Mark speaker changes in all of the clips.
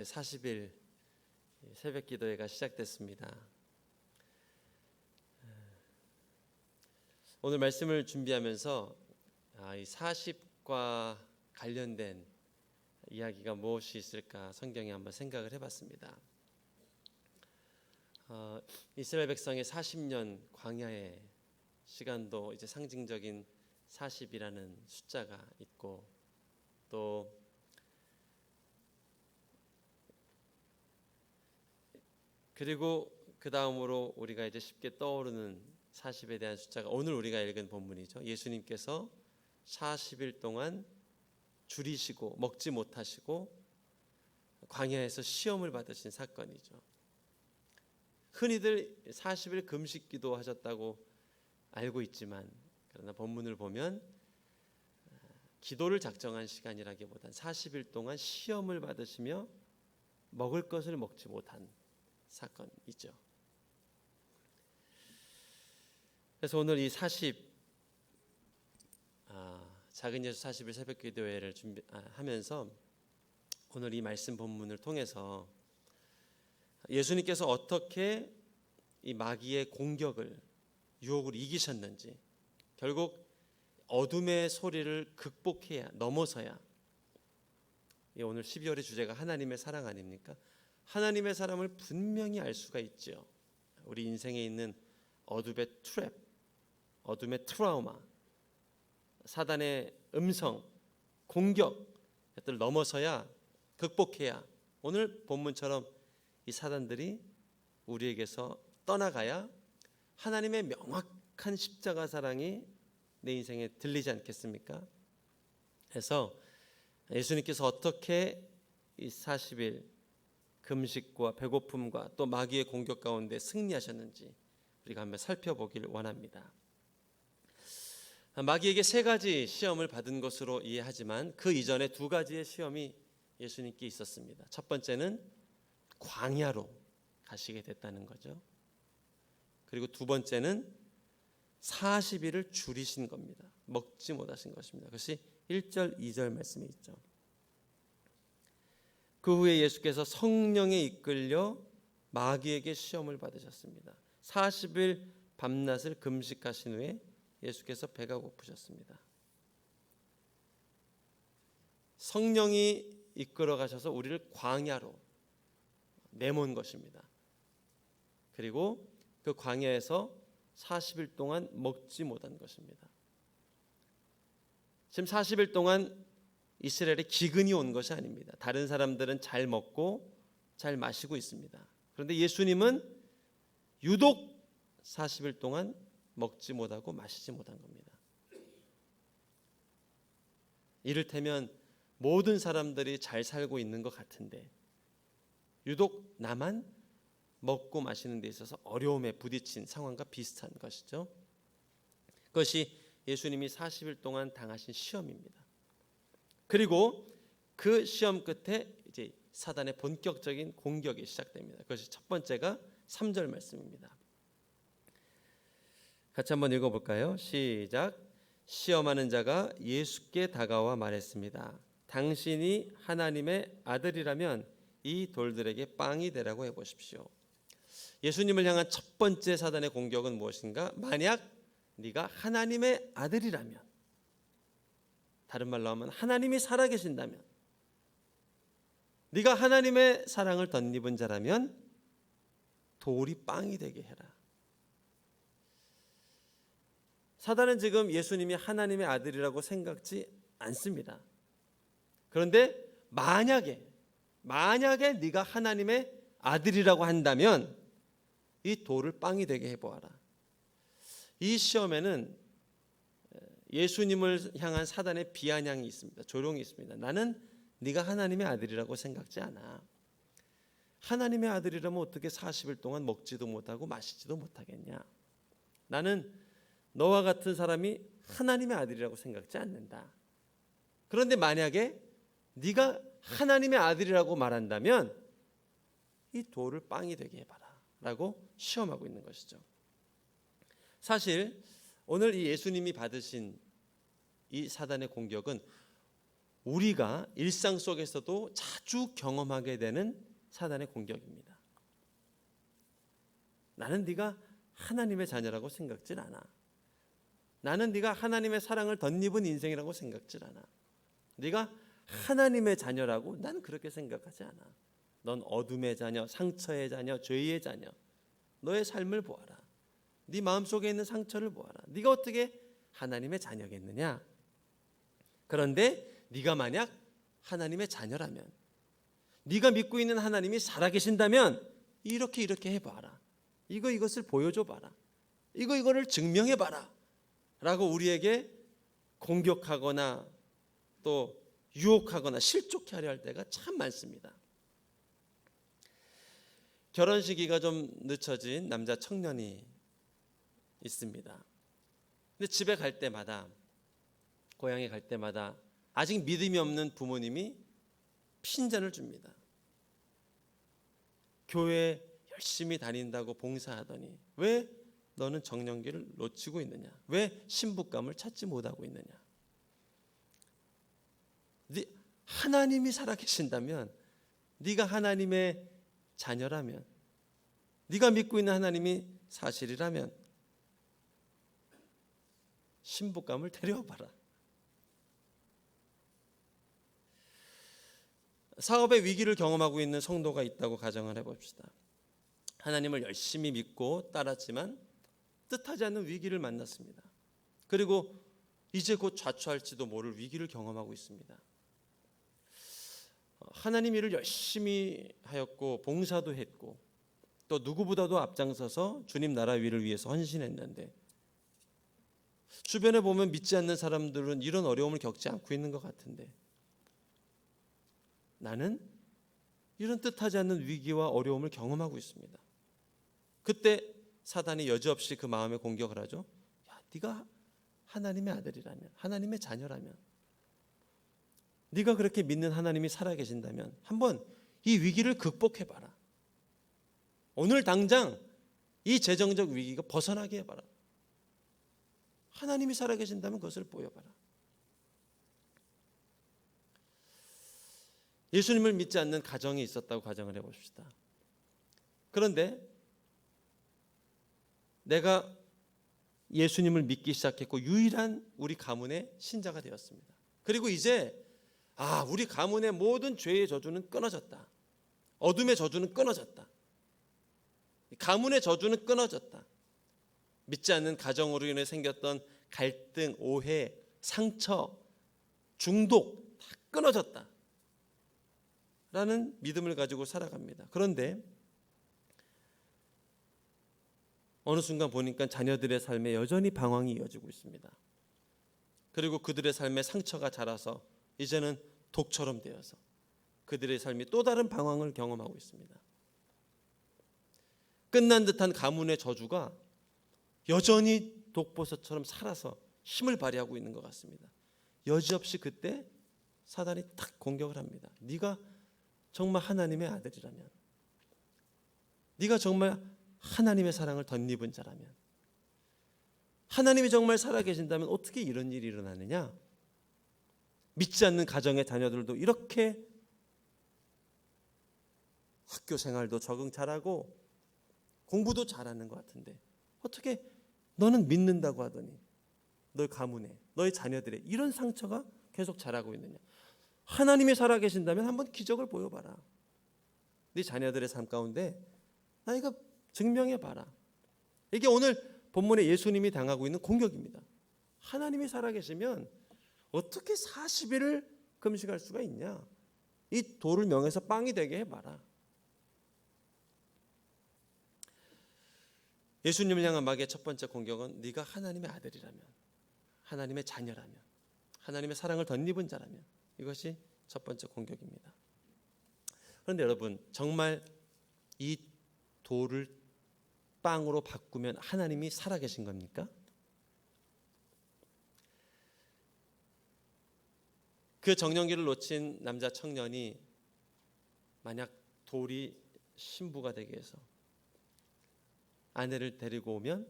Speaker 1: 40일 새벽 기도회가 시작됐습니다. 오늘 말씀을 준비하면서 이 40과 관련된 이야기가 무엇이 있을까 성경에 한번 생각을 해봤습니다. 이스라엘 백성의 40년 광야의 시간도 이제 상징적인 40이라는 숫자가 있고, 또 그리고 그 다음으로 우리가 이제 쉽게 떠오르는 40에 대한 숫자가 오늘 우리가 읽은 본문이죠. 예수님께서 40일 동안 줄이시고 먹지 못하시고 광야에서 시험을 받으신 사건이죠. 흔히들 40일 금식 기도하셨다고 알고 있지만, 그러나 본문을 보면 기도를 작정한 시간이라기보단 40일 동안 시험을 받으시며 먹을 것을 먹지 못한 사건이죠. 그래서 오늘 이 40 작은 예수 40일 새벽 기도회를 준비하면서 오늘 이 말씀 본문을 통해서 예수님께서 어떻게 이 마귀의 공격을, 유혹을 이기셨는지, 결국 어둠의 소리를 극복해야, 넘어서야, 오늘 12월의 주제가 하나님의 사랑 아닙니까? 하나님의 사랑을 분명히 알 수가 있죠. 우리 인생에 있는 어둠의 트랩, 어둠의 트라우마, 사단의 음성, 공격, 이것들을 넘어서야, 극복해야 오늘 본문처럼 이 사단들이 우리에게서 떠나가야 하나님의 명확한 십자가 사랑이 내 인생에 들리지 않겠습니까? 그래서 예수님께서 어떻게 이 40일 금식과 배고픔과 또 마귀의 공격 가운데 승리하셨는지 우리가 한번 살펴보길 원합니다. 마귀에게 3가지 시험을 받은 것으로 이해하지만 그 이전에 2가지의 시험이 예수님께 있었습니다. 첫 번째는 광야로 가시게 됐다는 거죠. 그리고 2번째는 40일을 줄이신 겁니다. 먹지 못하신 것입니다. 그것이 1절, 2절 말씀이 있죠. 그 후에 예수께서 성령에 이끌려 마귀에게 시험을 받으셨습니다. 40일 밤낮을 금식하신 후에 예수께서 배가 고프셨습니다. 성령이 이끌어 가셔서 우리를 광야로 내몬 것입니다. 그리고 그 광야에서 40일 동안 먹지 못한 것입니다. 지금 40일 동안 이스라엘에 기근이 온 것이 아닙니다. 다른 사람들은 잘 먹고 잘 마시고 있습니다. 그런데 예수님은 유독 40일 동안 먹지 못하고 마시지 못한 겁니다. 이를테면 모든 사람들이 잘 살고 있는 것 같은데 유독 나만 먹고 마시는 데 있어서 어려움에 부딪힌 상황과 비슷한 것이죠. 그것이 예수님이 40일 동안 당하신 시험입니다. 그리고 그 시험 끝에 이제 사단의 본격적인 공격이 시작됩니다. 그것이 첫 번째가 3절 말씀입니다. 같이 한번 읽어볼까요? 시작. 시험하는 자가 예수께 다가와 말했습니다. 당신이 하나님의 아들이라면 이 돌들에게 빵이 되라고 해보십시오. 예수님을 향한 첫 번째 사단의 공격은 무엇인가? 만약 네가 하나님의 아들이라면, 다른 말로 하면 하나님이 살아계신다면, 네가 하나님의 사랑을 덧입은 자라면 돌이 빵이 되게 해라. 사단은 지금 예수님이 하나님의 아들이라고 생각지 않습니다. 그런데 만약에 네가 하나님의 아들이라고 한다면 이 돌을 빵이 되게 해보아라. 이 시험에는 예수님을 향한 사단의 비아냥이 있습니다. 조롱이 있습니다. 나는 네가 하나님의 아들이라고 생각지 않아. 하나님의 아들이라면 어떻게 40일 동안 먹지도 못하고 마시지도 못하겠냐. 나는 너와 같은 사람이 하나님의 아들이라고 생각지 않는다. 그런데 만약에 네가 하나님의 아들이라고 말한다면 이 돌을 빵이 되게 해봐라 라고 시험하고 있는 것이죠. 사실 오늘 이 예수님이 받으신 이 사단의 공격은 우리가 일상 속에서도 자주 경험하게 되는 사단의 공격입니다. 나는 네가 하나님의 자녀라고 생각질 않아. 나는 네가 하나님의 사랑을 덧입은 인생이라고 생각질 않아. 네가 하나님의 자녀라고 난 그렇게 생각하지 않아. 넌 어둠의 자녀, 상처의 자녀, 죄의 자녀. 너의 삶을 보아라. 네 마음속에 있는 상처를 보아라. 네가 어떻게 하나님의 자녀겠느냐? 그런데 네가 만약 하나님의 자녀라면, 네가 믿고 있는 하나님이 살아계신다면 이렇게 해봐라. 이것을 보여줘봐라. 이거를 증명해봐라. 라고 우리에게 공격하거나 또 유혹하거나 실족케 하려 할 때가 참 많습니다. 결혼 시기가 좀 늦춰진 남자 청년이 있습니다. 근데 집에 갈 때마다, 고향에 갈 때마다 아직 믿음이 없는 부모님이 핀잔을 줍니다. 교회 열심히 다닌다고 봉사하더니 왜 너는 정년기를 놓치고 있느냐? 왜 신부감을 찾지 못하고 있느냐? 하나님이 살아계신다면, 네가 하나님의 자녀라면, 네가 믿고 있는 하나님이 사실이라면 신부감을 데려와봐라. 사업의 위기를 경험하고 있는 성도가 있다고 가정을 해봅시다. 하나님을 열심히 믿고 따랐지만 뜻하지 않는 위기를 만났습니다. 그리고 이제 곧 자초할지도 모를 위기를 경험하고 있습니다. 하나님 일을 열심히 하였고 봉사도 했고 또 누구보다도 앞장서서 주님 나라 위를 위해서 헌신했는데, 주변에 보면 믿지 않는 사람들은 이런 어려움을 겪지 않고 있는 것 같은데, 나는 이런 뜻하지 않는 위기와 어려움을 경험하고 있습니다. 그때 사단이 여지없이 그 마음에 공격을 하죠. 야, 네가 하나님의 아들이라면, 하나님의 자녀라면, 네가 그렇게 믿는 하나님이 살아계신다면 한번 이 위기를 극복해봐라. 오늘 당장 이 재정적 위기가 벗어나게 해봐라. 하나님이 살아계신다면 그것을 보여봐라. 예수님을 믿지 않는 가정이 있었다고 가정을 해봅시다. 그런데 내가 예수님을 믿기 시작했고 유일한 우리 가문의 신자가 되었습니다. 그리고 이제 우리 가문의 모든 죄의 저주는 끊어졌다. 어둠의 저주는 끊어졌다. 가문의 저주는 끊어졌다. 믿지 않는 가정으로 인해 생겼던 갈등, 오해, 상처, 중독 다 끊어졌다. 라는 믿음을 가지고 살아갑니다. 그런데 어느 순간 보니까 자녀들의 삶에 여전히 방황이 이어지고 있습니다. 그리고 그들의 삶에 상처가 자라서 이제는 독처럼 되어서 그들의 삶이 또 다른 방황을 경험하고 있습니다. 끝난 듯한 가문의 저주가 여전히 독버섯처럼 살아서 힘을 발휘하고 있는 것 같습니다. 여지없이 그때 사단이 딱 공격을 합니다. 네가 정말 하나님의 아들이라면, 네가 정말 하나님의 사랑을 덧입은 자라면, 하나님이 정말 살아계신다면 어떻게 이런 일이 일어나느냐? 믿지 않는 가정의 자녀들도 이렇게 학교 생활도 적응 잘하고 공부도 잘하는 것 같은데 어떻게 너는 믿는다고 하더니 너희 가문에, 너희 자녀들의 이런 상처가 계속 자라고 있느냐? 하나님이 살아계신다면 한번 기적을 보여봐라. 네 자녀들의 삶 가운데 이거 증명해봐라. 이게 오늘 본문에 예수님이 당하고 있는 공격입니다. 하나님이 살아계시면 어떻게 40일을 금식할 수가 있냐? 이 돌을 명해서 빵이 되게 해봐라. 예수님을 향한 마귀의 첫 번째 공격은 네가 하나님의 아들이라면, 하나님의 자녀라면, 하나님의 사랑을 덧입은 자라면, 이것이 첫 번째 공격입니다. 그런데 여러분, 정말 이 돌을 빵으로 바꾸면 하나님이 살아계신 겁니까? 그 정년기를 놓친 남자 청년이 만약 돌이 신부가 되게 해서 아내를 데리고 오면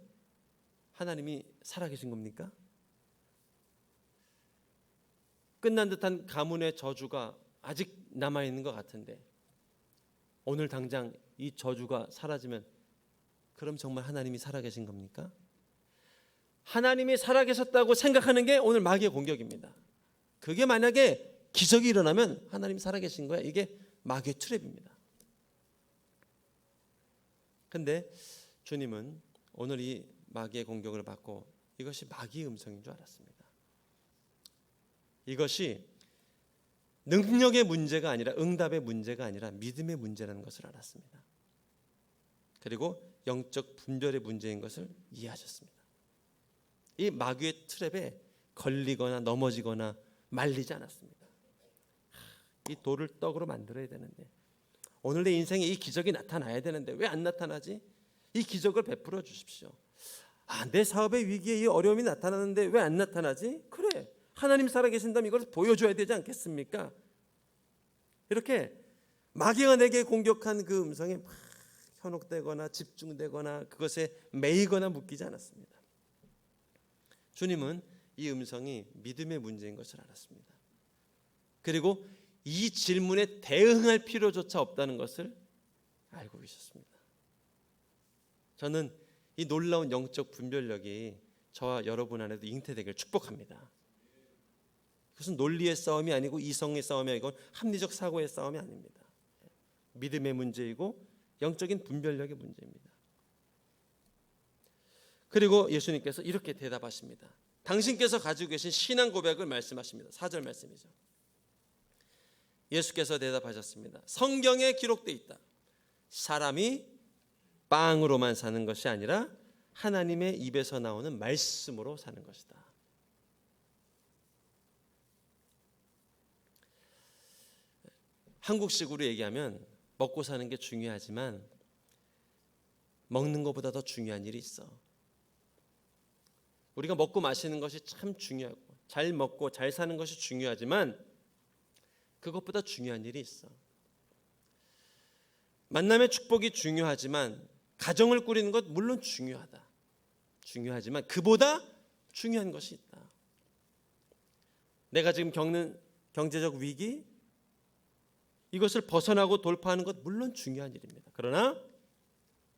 Speaker 1: 하나님이 살아계신 겁니까? 끝난 듯한 가문의 저주가 아직 남아있는 것 같은데 오늘 당장 이 저주가 사라지면 그럼 정말 하나님이 살아계신 겁니까? 하나님이 살아계셨다고 생각하는 게 오늘 마귀의 공격입니다. 그게 만약에 기적이 일어나면 하나님이 살아계신 거야. 이게 마귀의 트랩입니다. 근데 주님은 오늘 이 마귀의 공격을 받고 이것이 마귀의 음성인 줄 알았습니다. 이것이 능력의 문제가 아니라 응답의 문제가 아니라 믿음의 문제라는 것을 알았습니다. 그리고 영적 분별의 문제인 것을 이해하셨습니다. 이 마귀의 트랩에 걸리거나 넘어지거나 말리지 않았습니다. 이 돌을 떡으로 만들어야 되는데 오늘 내 인생에 이 기적이 나타나야 되는데 왜 안 나타나지? 이 기적을 베풀어 주십시오. 내 사업의 위기에 이 어려움이 나타나는데 왜 안 나타나지? 그래, 하나님 살아계신다면 이걸 보여줘야 되지 않겠습니까? 이렇게 마귀가 내게 공격한 그 음성에 막 현혹되거나 집중되거나 그것에 매이거나 묶이지 않았습니다. 주님은 이 음성이 믿음의 문제인 것을 알았습니다. 그리고 이 질문에 대응할 필요조차 없다는 것을 알고 계셨습니다. 저는 이 놀라운 영적 분별력이 저와 여러분 안에도 잉태되기를 축복합니다. 그것은 논리의 싸움이 아니고 이성의 싸움이 아니고 합리적 사고의 싸움이 아닙니다. 믿음의 문제이고 영적인 분별력의 문제입니다. 그리고 예수님께서 이렇게 대답하십니다. 당신께서 가지고 계신 신앙 고백을 말씀하십니다. 4절 말씀이죠. 예수께서 대답하셨습니다. 성경에 기록되어 있다. 사람이 빵으로만 사는 것이 아니라 하나님의 입에서 나오는 말씀으로 사는 것이다. 한국식으로 얘기하면 먹고 사는 게 중요하지만 먹는 것보다 더 중요한 일이 있어. 우리가 먹고 마시는 것이 참 중요하고 잘 먹고 잘 사는 것이 중요하지만 그것보다 중요한 일이 있어. 만남의 축복이 중요하지만 가정을 꾸리는 것 물론 중요하다. 중요하지만 그보다 중요한 것이 있다. 내가 지금 겪는 경제적 위기 이것을 벗어나고 돌파하는 것 물론 중요한 일입니다. 그러나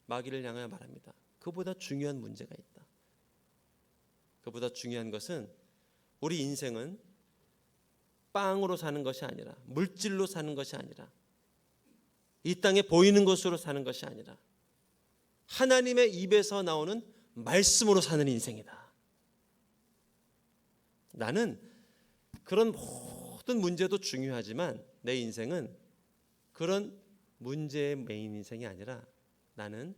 Speaker 1: 마귀를 향하여 말합니다. 그보다 중요한 문제가 있다. 그보다 중요한 것은 우리 인생은 빵으로 사는 것이 아니라 물질로 사는 것이 아니라 이 땅에 보이는 것으로 사는 것이 아니라 하나님의 입에서 나오는 말씀으로 사는 인생이다. 나는 그런 모든 문제도 중요하지만 내 인생은 그런 문제의 메인 인생이 아니라 나는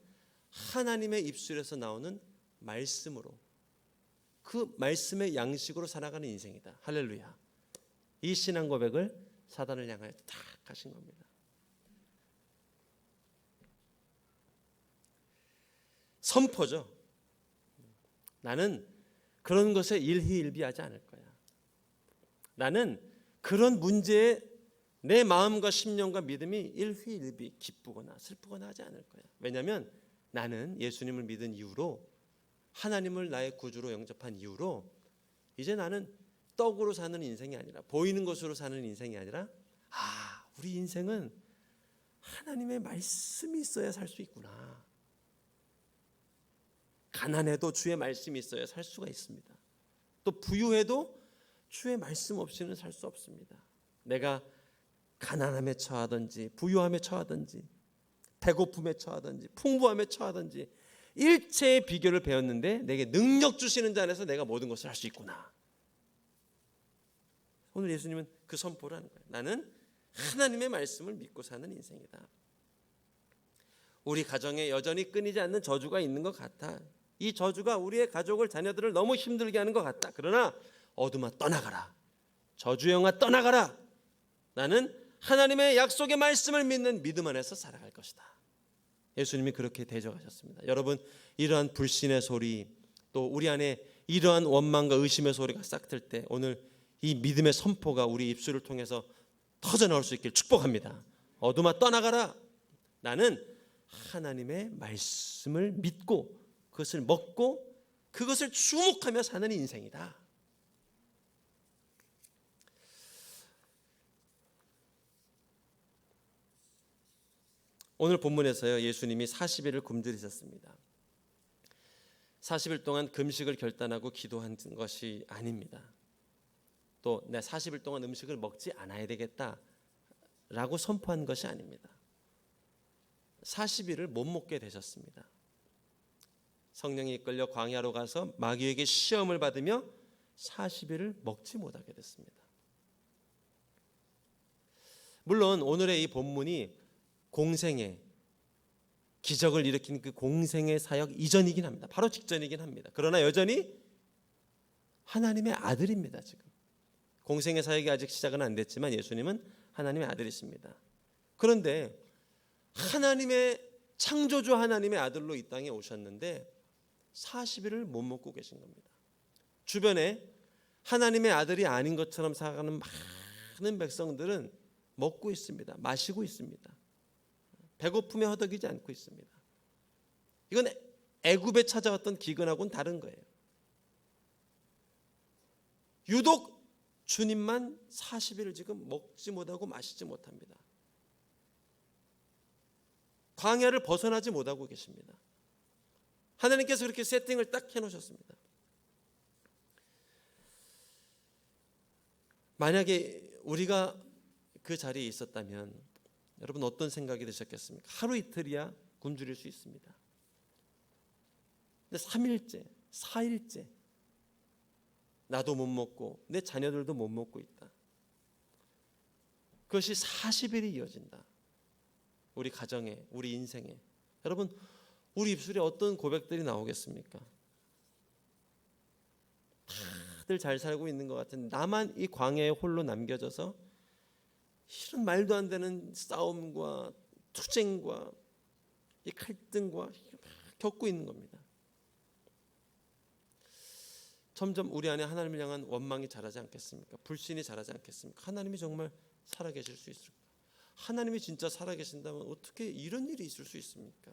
Speaker 1: 하나님의 입술에서 나오는 말씀으로 그 말씀의 양식으로 살아가는 인생이다. 할렐루야. 이 신앙 고백을 사단을 향하여 딱 하신 겁니다. 선포죠. 나는 그런 것에 일희일비하지 않을 거야. 나는 그런 문제에 내 마음과 심령과 믿음이 일희일비 기쁘거나 슬프거나 하지 않을 거야. 왜냐하면 나는 예수님을 믿은 이후로 하나님을 나의 구주로 영접한 이후로 이제 나는 떡으로 사는 인생이 아니라 보이는 것으로 사는 인생이 아니라 우리 인생은 하나님의 말씀이 있어야 살 수 있구나. 가난해도 주의 말씀이 있어야 살 수가 있습니다. 또 부유해도 주의 말씀 없이는 살 수 없습니다. 내가 가난함에 처하든지 부유함에 처하든지 배고픔에 처하든지 풍부함에 처하든지 일체의 비결을 배웠는데 내게 능력 주시는 자 안에서 내가 모든 것을 할 수 있구나. 오늘 예수님은 그 선포를 하는 거예요. 나는 하나님의 말씀을 믿고 사는 인생이다. 우리 가정에 여전히 끊이지 않는 저주가 있는 것 같아. 이 저주가 우리의 가족을 자녀들을 너무 힘들게 하는 것 같다. 그러나 어둠아 떠나가라. 저주의 영아 떠나가라. 나는 하나님의 약속의 말씀을 믿는 믿음 안에서 살아갈 것이다. 예수님이 그렇게 대적하셨습니다. 여러분, 이러한 불신의 소리 또 우리 안에 이러한 원망과 의심의 소리가 싹틀 때 오늘 이 믿음의 선포가 우리 입술을 통해서 터져나올 수 있길 축복합니다. 어둠아 떠나가라. 나는 하나님의 말씀을 믿고 그것을 먹고 그것을 주목하며 사는 인생이다. 오늘 본문에서요, 예수님이 40일을 굶주리셨습니다. 40일 동안 금식을 결단하고 기도한 것이 아닙니다. 또 내 40일 동안 음식을 먹지 않아야 되겠다라고 선포한 것이 아닙니다. 40일을 못 먹게 되셨습니다. 성령이 이끌려 광야로 가서 마귀에게 시험을 받으며 40일을 먹지 못하게 됐습니다. 물론 오늘의 이 본문이 공생의 기적을 일으킨 그 공생의 사역 이전이긴 합니다. 바로 직전이긴 합니다. 그러나 여전히 하나님의 아들입니다. 지금 공생의 사역이 아직 시작은 안 됐지만 예수님은 하나님의 아들이십니다. 그런데 하나님의 창조주 하나님의 아들로 이 땅에 오셨는데 40일을 못 먹고 계신 겁니다. 주변에 하나님의 아들이 아닌 것처럼 살아가는 많은 백성들은 먹고 있습니다. 마시고 있습니다. 배고픔에 허덕이지 않고 있습니다. 이건 애굽에 찾아왔던 기근하고는 다른 거예요. 유독 주님만 40일을 지금 먹지 못하고 마시지 못합니다. 광야를 벗어나지 못하고 계십니다. 하나님께서 그렇게 세팅을 딱 해놓으셨습니다. 만약에 우리가 그 자리에 있었다면 여러분 어떤 생각이 드셨겠습니까? 하루 이틀이야 굶주릴 수 있습니다. 근데 3일째, 4일째 나도 못 먹고 내 자녀들도 못 먹고 있다. 그것이 40일이 이어진다. 우리 가정에, 우리 인생에. 여러분 우리 입술에 어떤 고백들이 나오겠습니까? 다들 잘 살고 있는 것 같은 나만 이 광야에 홀로 남겨져서 이런 말도 안 되는 싸움과 투쟁과 이 갈등과 겪고 있는 겁니다. 점점 우리 안에 하나님을 향한 원망이 자라지 않겠습니까? 불신이 자라지 않겠습니까? 하나님이 정말 살아계실 수 있을까? 하나님이 진짜 살아계신다면 어떻게 이런 일이 있을 수 있습니까?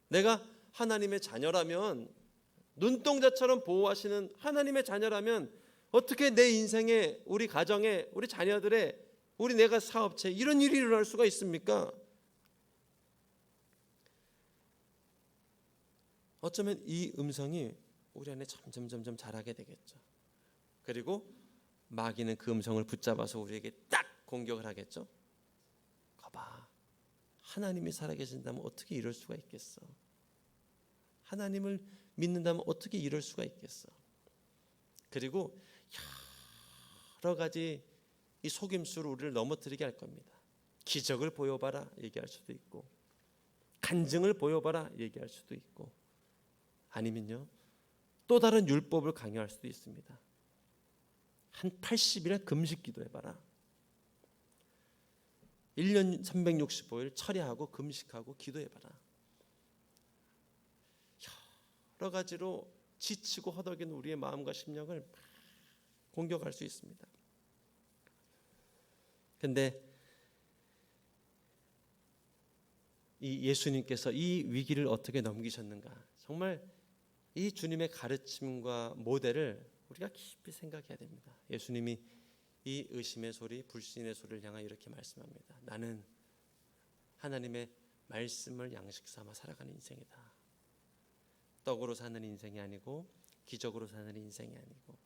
Speaker 1: 내가 하나님의 자녀라면, 눈동자처럼 보호하시는 하나님의 자녀라면 어떻게 내 인생에, 우리 가정에, 우리 자녀들의, 우리 내가 사업체 이런 일이 일어날 수가 있습니까? 어쩌면 이 음성이 우리 안에 점점 자라게 되겠죠. 그리고 마귀는 그 음성을 붙잡아서 우리에게 딱 공격을 하겠죠. 거봐, 하나님이 살아계신다면 어떻게 이럴 수가 있겠어? 하나님을 믿는다면 어떻게 이럴 수가 있겠어? 그리고 여러 가지 이 속임수로 우리를 넘어뜨리게 할 겁니다. 기적을 보여봐라 얘기할 수도 있고, 간증을 보여봐라 얘기할 수도 있고, 아니면요 또 다른 율법을 강요할 수도 있습니다. 한 80일에 금식 기도해봐라. 1년 365일 철야하고 금식하고 기도해봐라. 여러 가지로 지치고 허덕인 우리의 마음과 심령을 공격할 수 있습니다. 그런데 이 예수님께서 이 위기를 어떻게 넘기셨는가? 정말 이 주님의 가르침과 모델을 우리가 깊이 생각해야 됩니다. 예수님이 이 의심의 소리, 불신의 소리를 향하여 이렇게 말씀합니다. 나는 하나님의 말씀을 양식 삼아 살아가는 인생이다. 떡으로 사는 인생이 아니고 기적으로 사는 인생이 아니고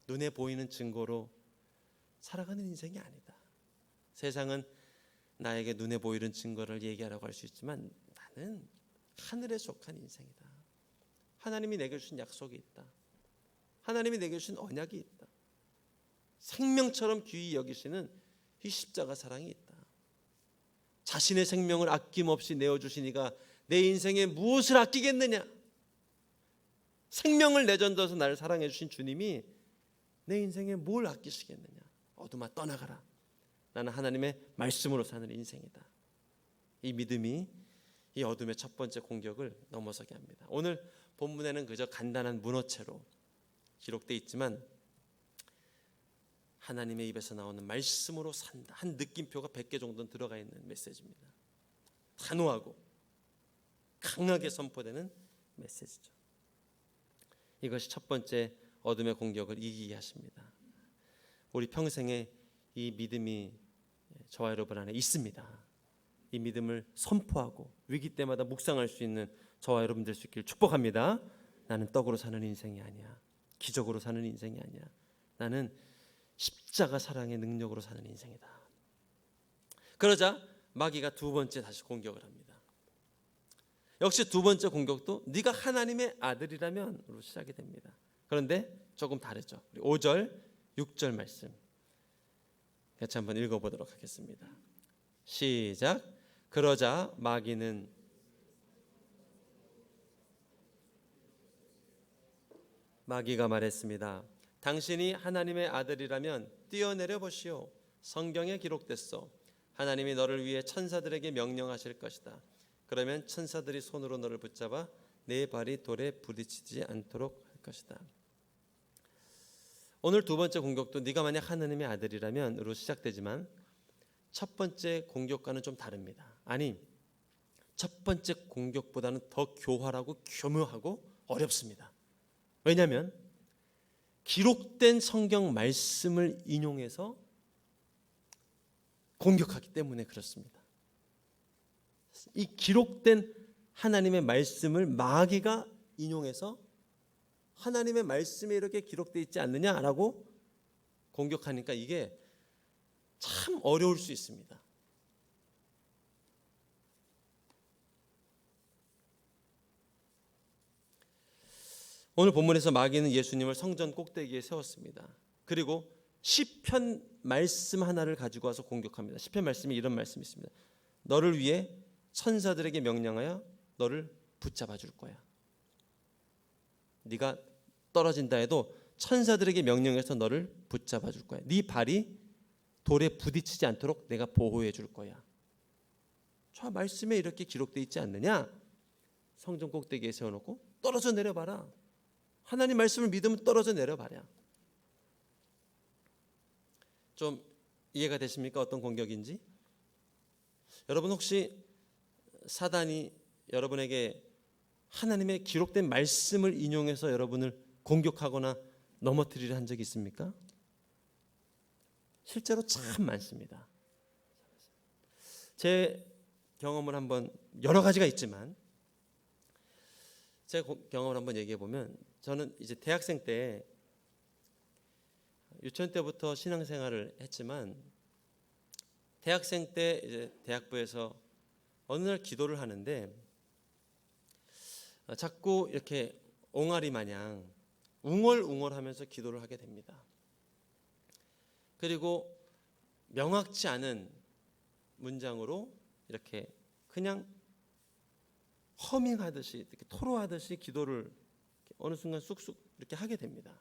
Speaker 1: 눈에 보이는 증거로 살아가는 인생이 아니다. 세상은 나에게 눈에 보이는 증거를 얘기하라고 할 수 있지만 나는 하늘에 속한 인생이다. 하나님이 내게 주신 약속이 있다. 하나님이 내게 주신 언약이 있다. 생명처럼 귀히 여기시는 이 십자가 사랑이 있다. 자신의 생명을 아낌없이 내어주시니가 내 인생에 무엇을 아끼겠느냐? 생명을 내던져서 나를 사랑해 주신 주님이 내 인생에 뭘 아끼시겠느냐? 어둠아 떠나가라. 나는 하나님의 말씀으로 사는 인생이다. 이 믿음이 이 어둠의 첫 번째 공격을 넘어서게 합니다. 오늘 본문에는 그저 간단한 문어체로 기록되어 있지만 하나님의 입에서 나오는 말씀으로 산다. 한 느낌표가 100개 정도는 들어가 있는 메시지입니다. 단호하고 강하게 선포되는 메시지죠. 이것이 첫 번째 어둠의 공격을 이기게 하십니다. 우리 평생에 이 믿음이 저와 여러분 안에 있습니다. 이 믿음을 선포하고 위기 때마다 묵상할 수 있는 저와 여러분 될 수 있기를 축복합니다. 나는 떡으로 사는 인생이 아니야. 기적으로 사는 인생이 아니야. 나는 십자가 사랑의 능력으로 사는 인생이다. 그러자 마귀가 두 번째 다시 공격을 합니다. 역시 두 번째 공격도 네가 하나님의 아들이라면으로 시작이 됩니다. 그런데 조금 다르죠. 5절, 6절 말씀 같이 한번 읽어보도록 하겠습니다. 시작. 그러자 마귀가 말했습니다. 당신이 하나님의 아들이라면 뛰어내려 보시오. 성경에 기록됐소. 하나님이 너를 위해 천사들에게 명령하실 것이다. 그러면 천사들이 손으로 너를 붙잡아 네 발이 돌에 부딪히지 않도록 할 것이다. 오늘 두 번째 공격도 네가 만약 하나님의 아들이라면으로 시작되지만 첫 번째 공격과는 좀 다릅니다. 아니, 첫 번째 공격보다는 더 교활하고 교묘하고 어렵습니다. 왜냐하면 기록된 성경 말씀을 인용해서 공격하기 때문에 그렇습니다. 이 기록된 하나님의 말씀을 마귀가 인용해서 하나님의 말씀에 이렇게 기록되어 있지 않느냐라고 공격하니까 이게 참 어려울 수 있습니다. 오늘 본문에서 마귀는 예수님을 성전 꼭대기에 세웠습니다. 그리고 시편 말씀 하나를 가지고 와서 공격합니다. 시편 말씀에 이런 말씀이 있습니다. 너를 위해 천사들에게 명령하여 너를 붙잡아 줄 거야. 네가 떨어진다 해도 천사들에게 명령해서 너를 붙잡아 줄 거야. 네 발이 돌에 부딪히지 않도록 내가 보호해 줄 거야. 저 말씀에 이렇게 기록되어 있지 않느냐? 성전 꼭대기에 세워놓고 떨어져 내려봐라. 하나님 말씀을 믿으면 떨어져 내려봐라. 좀 이해가 되십니까? 어떤 공격인지? 여러분 혹시 사단이 여러분에게 하나님의 기록된 말씀을 인용해서 여러분을 공격하거나 넘어뜨리려 한 적이 있습니까? 실제로 참 많습니다. 제 경험을 한번 여러 가지가 있지만 제 경험을 한번 얘기해 보면 저는 이제 대학생 때 유치원 때부터 신앙생활을 했지만 대학생 때 이제 대학부에서 어느 날 기도를 하는데 자꾸 이렇게 옹알이 마냥 웅얼웅얼하면서 기도를 하게 됩니다. 그리고 명확치 않은 문장으로 이렇게 그냥 허밍하듯이 이렇게 토로하듯이 기도를 어느 순간 쑥쑥 이렇게 하게 됩니다.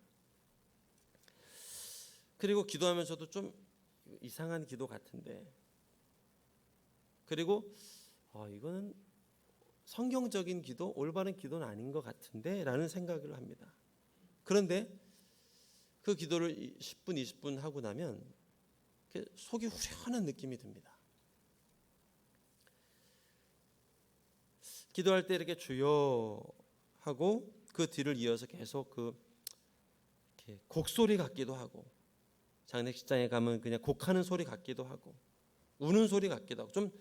Speaker 1: 그리고 기도하면서도 좀 이상한 기도 같은데, 그리고 이거는 성경적인 기도, 올바른 기도는 아닌 것 같은데 라는 생각을 합니다. 그런데 그 기도를 10분, 20분 하고 나면 속이 후련한 느낌이 듭니다. 기도할 때 이렇게 주여 하고 그 뒤를 이어서 계속 이렇게 곡소리 같기도 하고, 장례식장에 가면 그냥 곡하는 소리 같기도 하고 우는 소리 같기도 하고 좀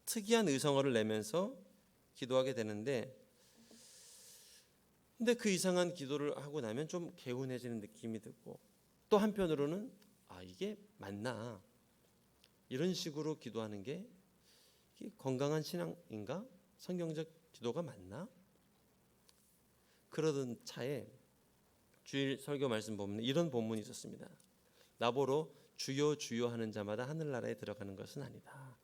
Speaker 1: 특이한 의성어를 내면서 기도하게 되는데, 근데 그 이상한 기도를 하고 나면 좀 개운해지는 느낌이 들고, 또 한편으로는 이게 맞나, 이런 식으로 기도하는 게 건강한 신앙인가, 성경적 기도가 맞나, 그러던 차에 주일 설교 말씀 보면 이런 본문이 있었습니다. 나보러 주여 주여 하는 자마다 하늘나라에 들어가는 것은 아니다.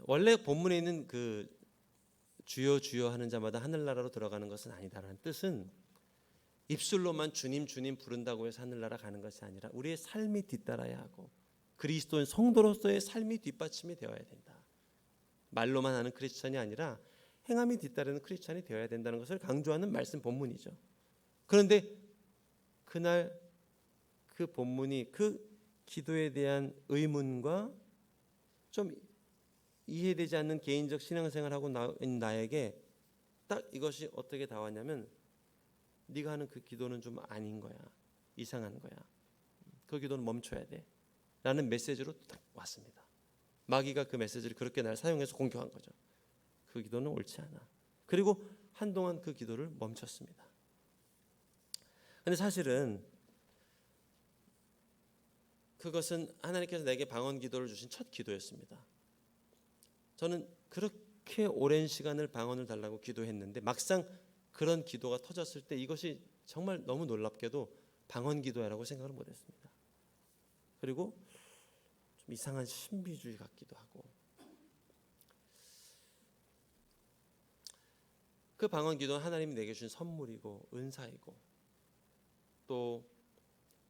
Speaker 1: 원래 본문에 있는 그 주여 주여 하는 자마다 하늘나라로 들어가는 것은 아니다라는 뜻은 입술로만 주님 주님 부른다고 해서 하늘나라 가는 것이 아니라 우리의 삶이 뒤따라야 하고 그리스도인 성도로서의 삶이 뒷받침이 되어야 된다. 말로만 하는 크리스천이 아니라 행함이 뒤따르는 크리스천이 되어야 된다는 것을 강조하는 말씀 본문이죠. 그런데 그날 그 본문이 그 기도에 대한 의문과 좀 이해되지 않는 개인적 신앙생활하고 나에게 딱 이것이 어떻게 닿았냐면, 네가 하는 그 기도는 좀 아닌 거야, 이상한 거야, 그 기도는 멈춰야 돼 라는 메시지로 딱 왔습니다. 마귀가 그 메시지를 그렇게 날 사용해서 공격한 거죠. 그 기도는 옳지 않아. 그리고 한동안 그 기도를 멈췄습니다. 근데 사실은 그것은 하나님께서 내게 방언 기도를 주신 첫 기도였습니다. 저는 그렇게 오랜 시간을 방언을 달라고 기도했는데 막상 그런 기도가 터졌을 때 이것이 정말 너무 놀랍게도 방언 기도야라고 생각을 못했습니다. 그리고 좀 이상한 신비주의 같기도 하고, 그 방언 기도는 하나님이 내게 주신 선물이고 은사이고, 또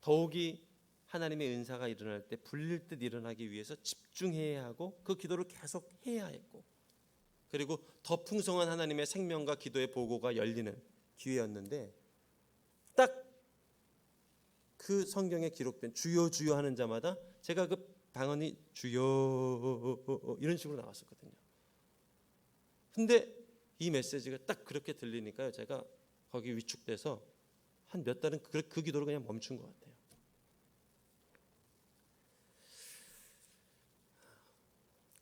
Speaker 1: 더욱이 하나님의 은사가 일어날 때 불릴 듯 일어나기 위해서 집중해야 하고 그 기도를 계속 해야 했고, 그리고 더 풍성한 하나님의 생명과 기도의 보고가 열리는 기회였는데, 딱 그 성경에 기록된 주여 주여 하는 자마다 제가 그 방언이 주여 이런 식으로 나왔었거든요. 근데 이 메시지가 딱 그렇게 들리니까요, 제가 거기 위축돼서 한 몇 달은 그 기도를 그냥 멈춘 것 같아요.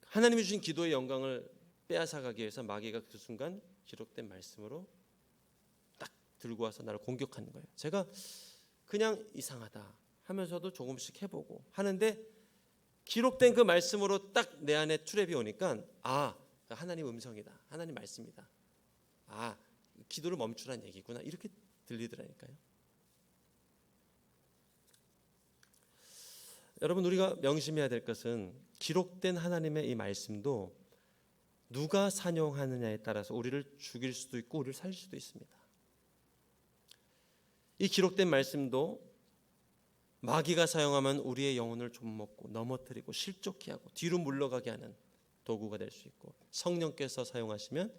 Speaker 1: 하나님이 주신 기도의 영광을 빼앗아가기 위해서 마귀가 그 순간 기록된 말씀으로 딱 들고 와서 나를 공격하는 거예요. 제가 그냥 이상하다 하면서도 조금씩 해보고 하는데, 기록된 그 말씀으로 딱 내 안에 트랩이 오니까 하나님 음성이다, 하나님 말씀이다, 기도를 멈추란 얘기구나, 이렇게 들리더라니까요. 여러분, 우리가 명심해야 될 것은 기록된 하나님의 이 말씀도 누가 산용하느냐에 따라서 우리를 죽일 수도 있고 우리를 살릴 수도 있습니다. 이 기록된 말씀도 마귀가 사용하면 우리의 영혼을 좀먹고 넘어뜨리고 실족케 하고 뒤로 물러가게 하는 도구가 될 수 있고, 성령께서 사용하시면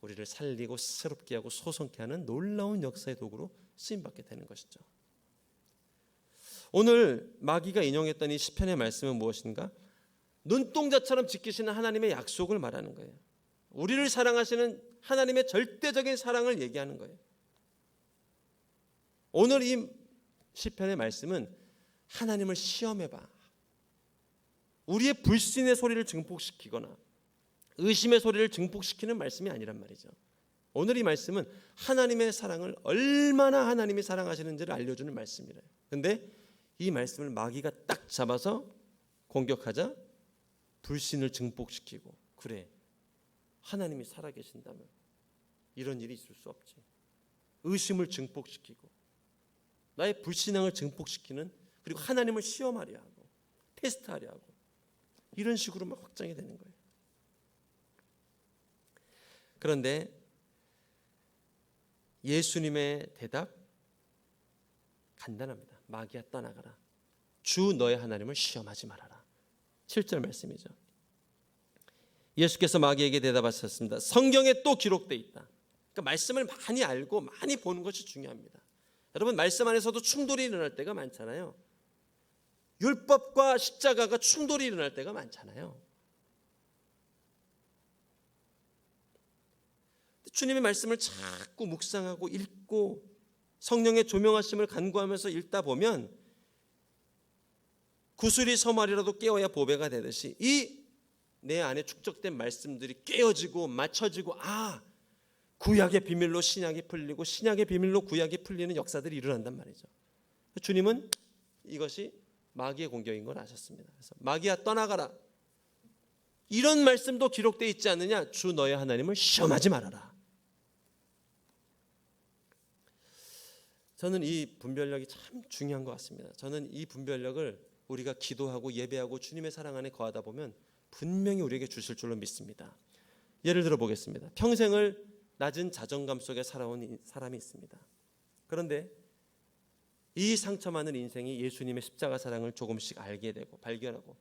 Speaker 1: 우리를 살리고 새롭게 하고 소성케 하는 놀라운 역사의 도구로 쓰임받게 되는 것이죠. 오늘 마귀가 인용했던 이 시편의 말씀은 무엇인가? 눈동자처럼 지키시는 하나님의 약속을 말하는 거예요. 우리를 사랑하시는 하나님의 절대적인 사랑을 얘기하는 거예요. 오늘 이 시편의 말씀은 하나님을 시험해봐, 우리의 불신의 소리를 증폭시키거나 의심의 소리를 증폭시키는 말씀이 아니란 말이죠. 오늘 이 말씀은 하나님의 사랑을, 얼마나 하나님이 사랑하시는지를 알려주는 말씀이래요. 그런데 이 말씀을 마귀가 딱 잡아서 공격하자 불신을 증폭시키고, 그래, 하나님이 살아계신다면 이런 일이 있을 수 없지, 의심을 증폭시키고 나의 불신앙을 증폭시키는, 그리고 하나님을 시험하려 하고 테스트하려 하고, 이런 식으로 막 확장이 되는 거예요. 그런데 예수님의 대답 간단합니다. 마귀야 떠나가라, 주 너의 하나님을 시험하지 말아라. 7절 말씀이죠. 예수께서 마귀에게 대답하셨습니다. 성경에 또 기록되어 있다. 그러니까 말씀을 많이 알고 많이 보는 것이 중요합니다. 여러분, 말씀 안에서도 충돌이 일어날 때가 많잖아요. 율법과 십자가가 충돌이 일어날 때가 많잖아요. 주님의 말씀을 자꾸 묵상하고 읽고 성령의 조명하심을 간구하면서 읽다 보면 구슬이 서말이라도 깨어야 보배가 되듯이 이 내 안에 축적된 말씀들이 깨어지고 맞춰지고, 구약의 비밀로 신약이 풀리고 신약의 비밀로 구약이 풀리는 역사들이 일어난단 말이죠. 주님은 이것이 마귀의 공격인 걸 아셨습니다. 그래서 마귀야 떠나가라, 이런 말씀도 기록되어 있지 않느냐? 주 너의 하나님을 시험하지 말아라. 저는 이 분별력이 참 중요한 것 같습니다. 저는 이 분별력을 우리가 기도하고 예배하고 주님의 사랑 안에 거하다 보면 분명히 우리에게 주실 줄로 믿습니다. 예를 들어 보겠습니다. 평생을 낮은 자존감 속에 살아온 사람이 있습니다. 그런데 이 상처 많은 인생이 예수님의 십자가 사랑을 조금씩 알게 되고 발견하고,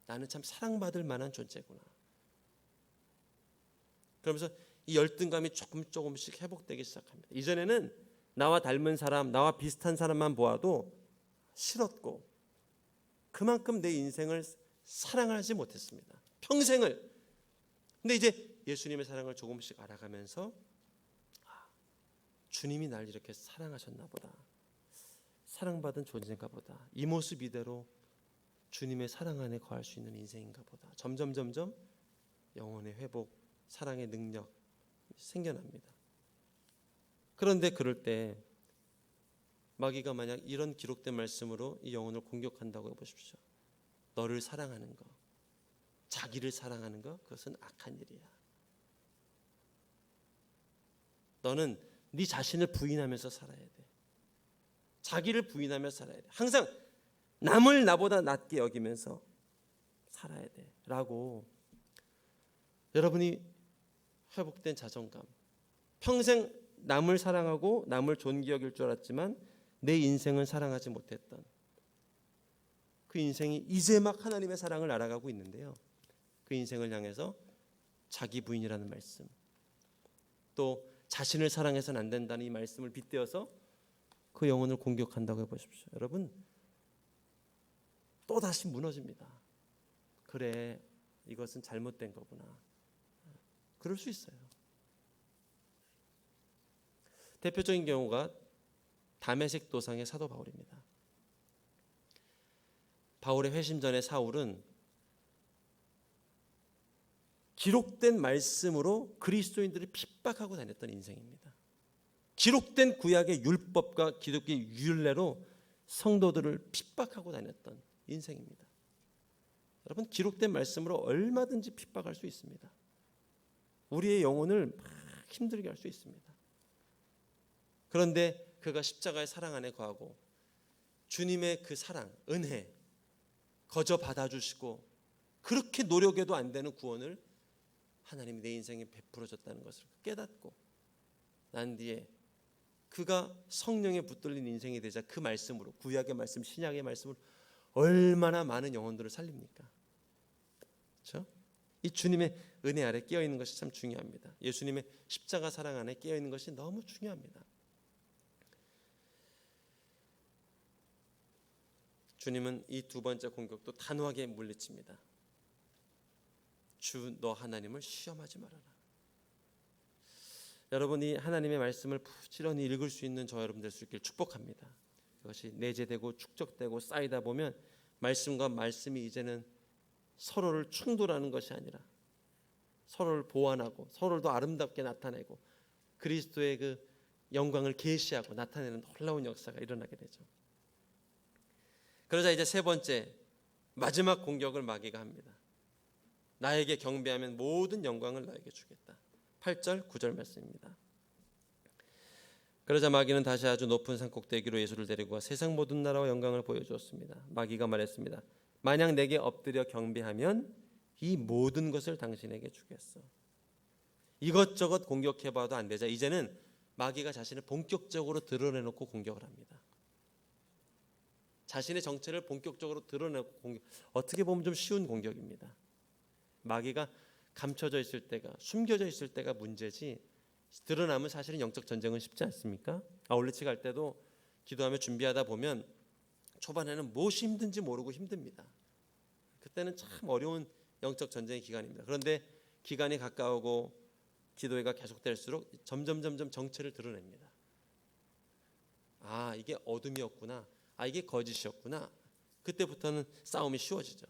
Speaker 1: 나는 참 사랑받을 만한 존재구나. 그러면서 이 열등감이 조금씩 회복되기 시작합니다. 이전에는 나와 닮은 사람, 나와 비슷한 사람만 보아도 싫었고 그만큼 내 인생을 사랑하지 못했습니다. 평생을. 근데 이제 예수님의 사랑을 조금씩 알아가면서 주님이 날 이렇게 사랑하셨나 보다, 사랑받은 존재인가 보다, 이 모습 이대로 주님의 사랑 안에 거할 수 있는 인생인가 보다. 점점 영혼의 회복, 사랑의 능력 생겨납니다. 그런데 그럴 때 마귀가 만약 이런 기록된 말씀으로 이 영혼을 공격한다고 해보십시오. 너를 사랑하는 것, 자기를 사랑하는 것, 그것은 악한 일이야. 너는 네 자신을 부인하면서 살아야 돼. 자기를 부인하며 살아야 돼. 항상 남을 나보다 낮게 여기면서 살아야 돼 라고, 여러분이 회복된 자존감, 평생 남을 사랑하고 남을 존귀 여길 줄 알았지만 내 인생은 사랑하지 못했던 그 인생이 이제 막 하나님의 사랑을 알아가고 있는데요, 그 인생을 향해서 자기 부인이라는 말씀, 또 자신을 사랑해서는 안 된다는 이 말씀을 빗대어서 그 영혼을 공격한다고 해보십시오. 여러분, 또 다시 무너집니다. 그래, 이것은 잘못된 거구나. 그럴 수 있어요. 대표적인 경우가 다메섹 도상의 사도 바울입니다. 바울의 회심 전에 사울은 기록된 말씀으로 그리스도인들을 핍박하고 다녔던 인생입니다. 기록된 구약의 율법과 기독교의 율례로 성도들을 핍박하고 다녔던 인생입니다. 여러분, 기록된 말씀으로 얼마든지 핍박할 수 있습니다. 우리의 영혼을 막 힘들게 할 수 있습니다. 그런데 그가 십자가의 사랑 안에 거하고 주님의 그 사랑, 은혜 거저 받아주시고 그렇게 노력해도 안 되는 구원을 하나님이 내 인생에 베풀어 줬다는 것을 깨닫고 난 뒤에 그가 성령에 붙들린 인생이 되자 그 말씀으로, 구약의 말씀, 신약의 말씀으로 얼마나 많은 영혼들을 살립니까? 그렇죠? 이 주님의 은혜 아래 깨어 있는 것이 참 중요합니다. 예수님의 십자가 사랑 안에 깨어 있는 것이 너무 중요합니다. 주님은 이 두 번째 공격도 단호하게 물리칩니다. 주 너 하나님을 시험하지 말아라. 여러분이 하나님의 말씀을 부지런히 읽을 수 있는 저 여러분 될 수 있기를 축복합니다. 그것이 내재되고 축적되고 쌓이다 보면 말씀과 말씀이 이제는 서로를 충돌하는 것이 아니라 서로를 보완하고 서로를 더 아름답게 나타내고 그리스도의 그 영광을 계시하고 나타내는 놀라운 역사가 일어나게 되죠. 그러자 이제 세 번째 마지막 공격을 마귀가 합니다. 나에게 경배하면 모든 영광을 너에게 주겠다. 8절 9절 말씀입니다. 그러자 마귀는 다시 아주 높은 산 꼭대기로 예수를 데리고 와 세상 모든 나라와 영광을 보여주었습니다. 마귀가 말했습니다. 만약 내게 엎드려 경배하면 이 모든 것을 당신에게 주겠어. 이것저것 공격해봐도 안 되자 이제는 마귀가 자신을 본격적으로 드러내놓고 공격을 합니다. 자신의 정체를 본격적으로 드러내고 공격. 어떻게 보면 좀 쉬운 공격입니다. 마귀가 감춰져 있을 때가, 숨겨져 있을 때가 문제지 드러나면 사실은 영적 전쟁은 쉽지 않습니까? 아울렛이 갈 때도 기도하며 준비하다 보면 초반에는 무엇이 힘든지 모르고 힘듭니다. 그때는 참 어려운 영적 전쟁의 기간입니다. 그런데 기간이 가까우고 기도회가 계속될수록 점점 정체를 드러냅니다. 아, 이게 어둠이었구나. 아, 이게 거짓이었구나. 그때부터는 싸움이 쉬워지죠.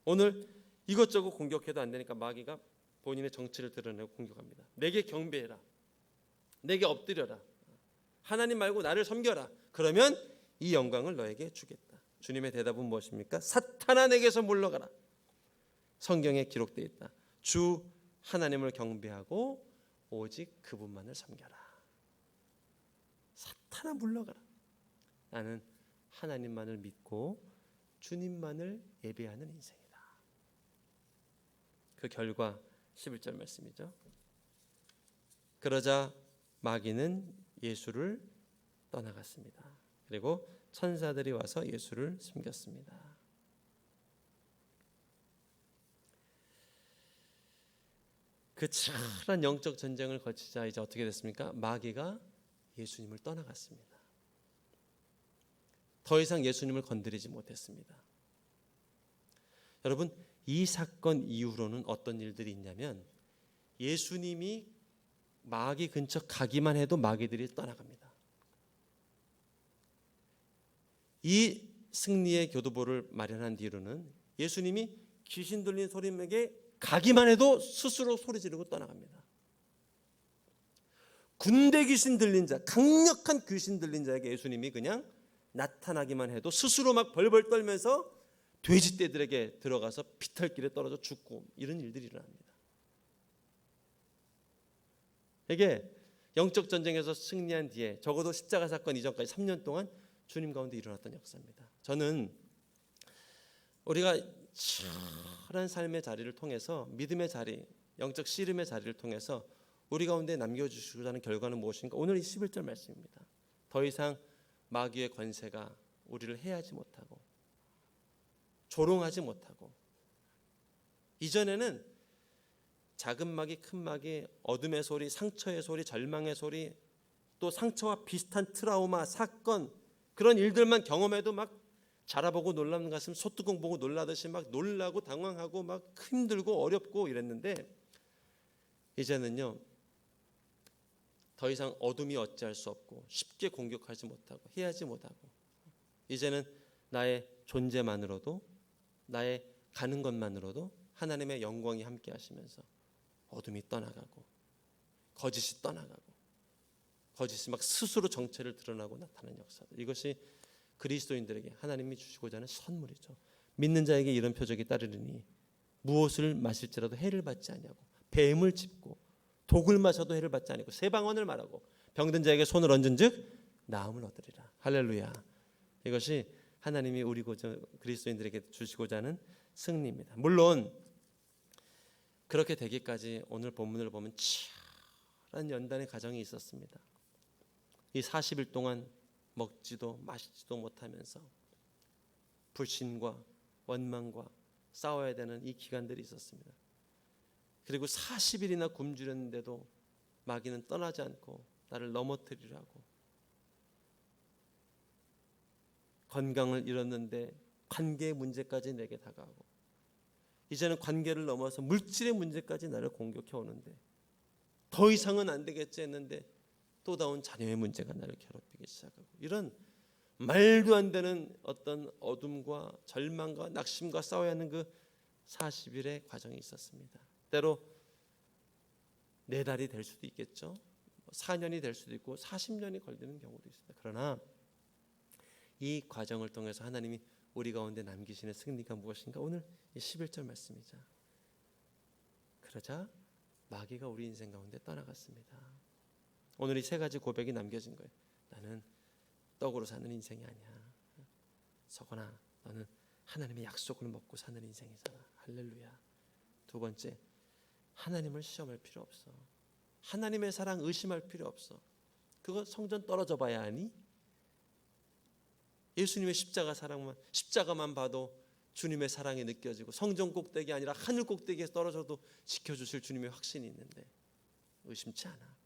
Speaker 1: 오늘 이것저것 공격해도 안 되니까 마귀가 본인의 정체를 드러내고 공격합니다. 내게 경배해라. 내게 엎드려라. 하나님 말고 나를 섬겨라. 그러면 이 영광을 너에게 주겠다. 주님의 대답은 무엇입니까? 사탄아 내게서 물러가라. 성경에 기록되어 있다. 주 하나님을 경배하고 오직 그분만을 섬겨라. 사탄아 물러가라. 나는 하나님만을 믿고 주님만을 예배하는 인생이다. 그 결과 11절 말씀이죠. 그러자 마귀는 예수를 떠나갔습니다. 그리고 천사들이 와서 예수를 숨겼습니다. 그 치열한 영적 전쟁을 거치자 이제 어떻게 됐습니까? 마귀가 예수님을 떠나갔습니다. 더 이상 예수님을 건드리지 못했습니다. 여러분, 이 사건 이후로는 어떤 일들이 있냐면 예수님이 마귀 근처 가기만 해도 마귀들이 떠나갑니다. 이 승리의 교두보를 마련한 뒤로는 예수님이 귀신 들린 소림에게 가기만 해도 스스로 소리 지르고 떠나갑니다. 군대 귀신 들린 자, 강력한 귀신 들린 자에게 예수님이 그냥 나타나기만 해도 스스로 막 벌벌 떨면서 돼지떼들에게 들어가서 비탈길에 떨어져 죽고 이런 일들이 일어납니다. 이게 영적 전쟁에서 승리한 뒤에 적어도 십자가 사건 이전까지 3년 동안 주님 가운데 일어났던 역사입니다. 저는 우리가 치열한 삶의 자리를 통해서 믿음의 자리, 영적 씨름의 자리를 통해서 우리 가운데 남겨주시고자 하는 결과는 무엇인가? 오늘 이 11절 말씀입니다. 더 이상 마귀의 권세가 우리를 해하지 못하고 조롱하지 못하고, 이전에는 작은 마귀, 큰 마귀, 어둠의 소리, 상처의 소리, 절망의 소리, 또 상처와 비슷한 트라우마, 사건, 그런 일들만 경험해도 막 자라보고 놀라는 가슴 소뚜껑 보고 놀라듯이 막 놀라고 당황하고 막 힘들고 어렵고 이랬는데, 이제는요 더 이상 어둠이 어찌할 수 없고 쉽게 공격하지 못하고 해하지 못하고, 이제는 나의 존재만으로도, 나의 가는 것만으로도 하나님의 영광이 함께 하시면서 어둠이 떠나가고 거짓이 떠나가고 거짓이 막 스스로 정체를 드러나고 나타나는 역사들, 이것이 그리스도인들에게 하나님이 주시고자 하는 선물이죠. 믿는 자에게 이런 표적이 따르리니 무엇을 마실지라도 해를 받지 아니하고, 뱀을 짚고 독을 마셔도 해를 받지 아니하고, 새 방언을 말하고 병든 자에게 손을 얹은즉 나음을 얻으리라. 할렐루야. 이것이 하나님이 우리 그리스도인들에게 주시고자 하는 승리입니다. 물론 그렇게 되기까지 오늘 본문을 보면 치열한 연단의 과정이 있었습니다. 이 40일 동안 먹지도 마시지도 못하면서 불신과 원망과 싸워야 되는 이 기간들이 있었습니다. 그리고 40일이나 굶주렸는데도 마귀는 떠나지 않고 나를 넘어뜨리라고, 건강을 잃었는데 관계의 문제까지 내게 다가오고, 이제는 관계를 넘어서 물질의 문제까지 나를 공격해 오는데 더 이상은 안 되겠지 했는데 또 다운 자녀의 문제가 나를 괴롭히기 시작하고, 이런 말도 안 되는 어떤 어둠과 절망과 낙심과 싸워야 하는 그 40일의 과정이 있었습니다. 때로 4달이 될 수도 있겠죠. 4년이 될 수도 있고 40년이 걸리는 경우도 있습니다. 그러나 이 과정을 통해서 하나님이 우리 가운데 남기시는 승리가 무엇인가? 오늘 이 11절 말씀이죠. 그러자 마귀가 우리 인생 가운데 떠나갔습니다. 오늘 이 3가지 고백이 남겨진 거예요. 나는 떡으로 사는 인생이 아니야. 서거나 너는 하나님의 약속을 먹고 사는 인생이잖아. 할렐루야. 2번째, 하나님을 시험할 필요 없어. 하나님의 사랑 의심할 필요 없어. 그거 성전 떨어져 봐야 하니? 예수님의 십자가만 봐도 주님의 사랑이 느껴지고, 성전 꼭대기 아니라 하늘 꼭대기에 떨어져도 지켜주실 주님의 확신이 있는데 의심치 않아.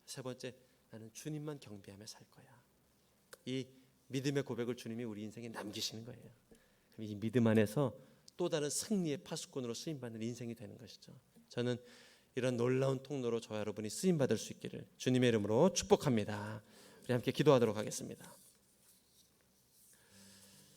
Speaker 1: 3번째, 나는 주님만 경배하며 살 거야. 이 믿음의 고백을 주님이 우리 인생에 남기시는 거예요. 이 믿음 안에서 또 다른 승리의 파수꾼으로 쓰임받는 인생이 되는 것이죠. 저는 이런 놀라운 통로로 저와 여러분이 쓰임받을 수 있기를 주님의 이름으로 축복합니다. 우리 함께 기도하도록 하겠습니다.